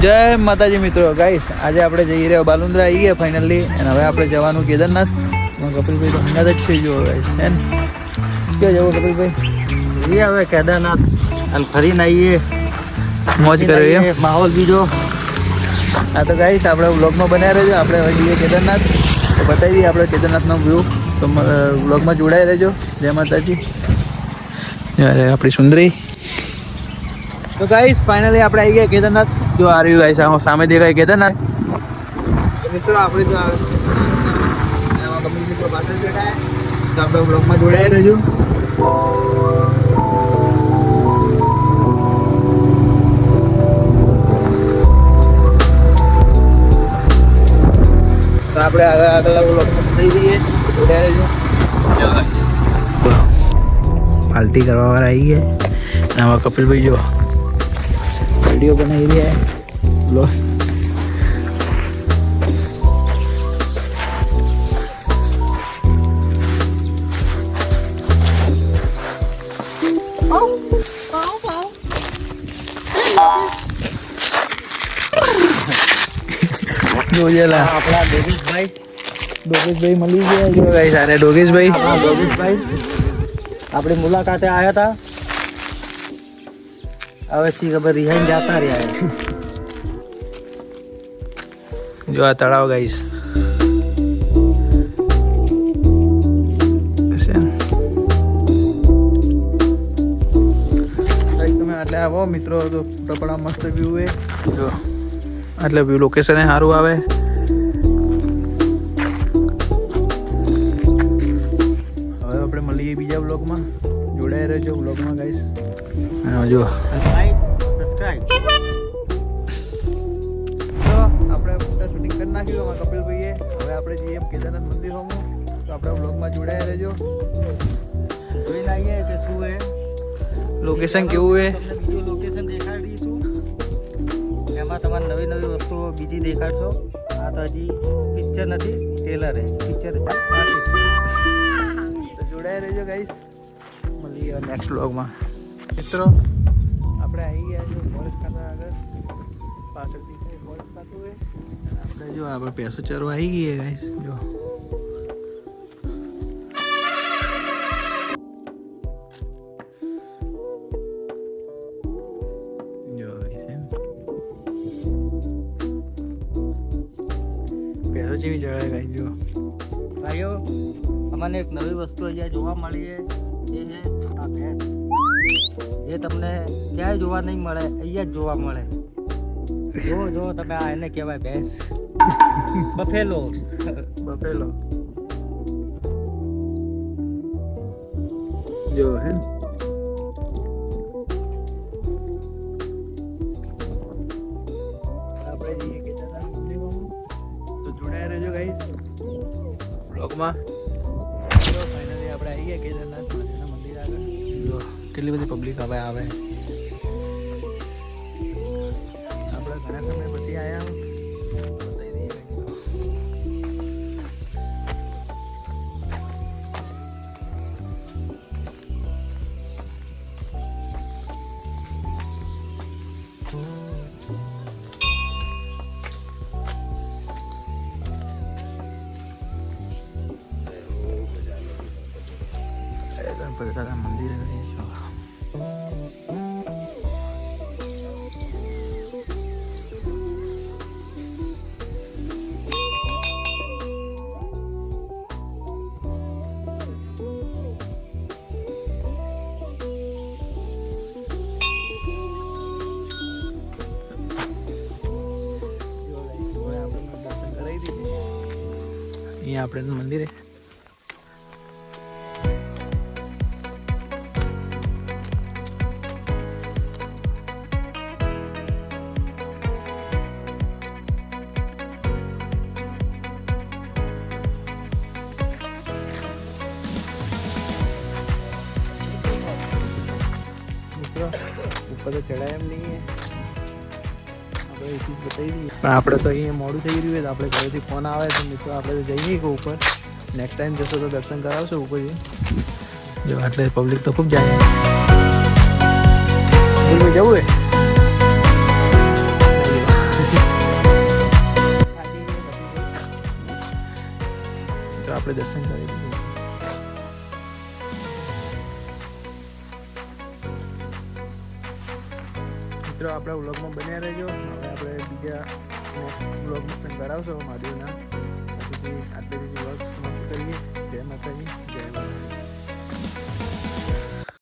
જય માતાજી મિત્રો. ગાઈસ આજે આપણે જઈ રહ્યા બાલુંદ્રા આવી ગયા ફાઇનલી, અને હવે આપણે જવાનું કેદારનાથ. કપિલભાઈ તો હંગાત જ થઈ ગયો ગાઈસ. હે ને ક્યાં જવું કપિલભાઈ? હવે કેદારનાથ અને ફરીને આવીએ, મોજ કર્યો એમ માહોલ બીજો. હા તો ગાઈસ આપણે વ્લોગમાં બનાવી રહેજો. આપણે હવે જઈએ કેદારનાથ, તો બતાવી દઈએ આપણે કેદારનાથનો વ્યૂ. તો વ્લોગમાં જોડાઈ રહેજો. જય માતાજી. આપણી સુંદરી. તો ગાઈસ ફાઇનલી આપણે આવી ગયા કેદારનાથ. જો આ રહ્યું ગાઈસ, સામે દેખાય કેદારનાથ. મિત્રો આપણે તો મિત્રો પાછળ બેઠા, તો આપણે બ્લોગમાં જોડાઈ રહેજો. તો આપણે આગળ બ્લોગમાં થઈ જઈએ, જોડાઈ રહેજો. જો ગાઈસ પાર્ટી કરવા વાળા આવી ગયા. આમાં કપિલભાઈ જો વિડીયો બનાવી રહ્યા બ્લોગ. જોજેલા આપણા ડોગેશભાઈ મળી ગયા. જો ગાઈસ સારે ડોગેશભાઈ આપણી મુલાકાતે આવ્યા હતા. હવે સી ખબર રિહાઈને જતા રહ્યા. જો આ તળાવ ગાઈસ. તમે આટલે આવો મિત્રો તો પડા મસ્ત વ્યૂ છે. જો આટલે વ્યૂ લોકેશન સારું આવે. હવે આપણે મળીએ બીજા બ્લોગમાં. જોડાઈ રહેજો બ્લોગમાં ગાઈસ. જો સબસ્ક્રાઇબ. તો આપણે ફોટા શૂટિંગ કરી નાખ્યું અમારા કપિલભાઈએ. હવે આપણે જઈએ કેદારનાથ મંદિર હોમું. તો આપણે બ્લોગમાં જોડાયા રહેજો. જોઈ લાવીએ કે શું હે, લોકેશન કેવું છે. તમને બીજું લોકેશન દેખાડીશું. એમાં તમારે નવી નવી વસ્તુઓ બીજી દેખાડશો. આ તો હજી પિક્ચર નથી, ટેલર હે. પિક્ચર તો જોડાયા રહેજો ગાઈસ. મળીએ નેક્સ્ટ બ્લોગમાં. મિત્રો આપણે આવી ગયા જો ફોરેસ્ટ ખાતા આગળ પાછળથી ફોરેસ્ટ ખાતું હોય. આપણે જો આપણે પેસો ચરવા આવી ગઈએ ગાઈસ. જો પેસો જેવી ચડાય ગાઈસ. જો ભાઈઓ, અમને એક નવી વસ્તુ અહીંયા જોવા મળી છે. એ છે આ ભેંસ. એ તમને ક્યાંય જોવા નહીં મળે, અહીંયા જ જોવા મળે. જો તમે આ એને કહેવાય ભેંસ. બફેલો. જો હે આપણે જઈએ કેદારનાથ મંદિરમાં. તો જોડાયા રહેજો ગાઈસ બ્લોગમાં. ફાઇનલી આપણે આવી ગયા કેદારનાથ મંદિર આગળ. જો કેટલી બધી પબ્લિક હવે આવે. આપણે ઘણા સમય પછી આવ્યા. બતાવી દઈએ ગાઈસ. ગણપતિ દાદા મંદિર દર્શન કરાવી દીધું. અહીંયા આપણે મંદિરે ઉપર તો ચડાય એમ નહીં. આપણે એ ચીજ બતાવી દઈએ, પણ આપણે તો અહીંયા મોડું થઈ રહ્યું તો આપણે ઘરેથી ફોન આવે તો મિત્રો આપણે તો જઈએ કે ઉપર. નેક્સ્ટ ટાઈમ જશો તો દર્શન કરાવશો ઉપર જઈએ. જો આટલે પબ્લિક તો ખૂબ જાય. જવું હે આપણે દર્શન કરી દઈએ. મિત્રો આપણા વ્લોગમાં બન્યા રહેજો. હવે આપણે બીજા વ્લોગ દર્શન કરાવશો મહાદેવના. આટલી વ્લોગ સમાપ્ત કરીએ. જય માતાજી, જય માતા.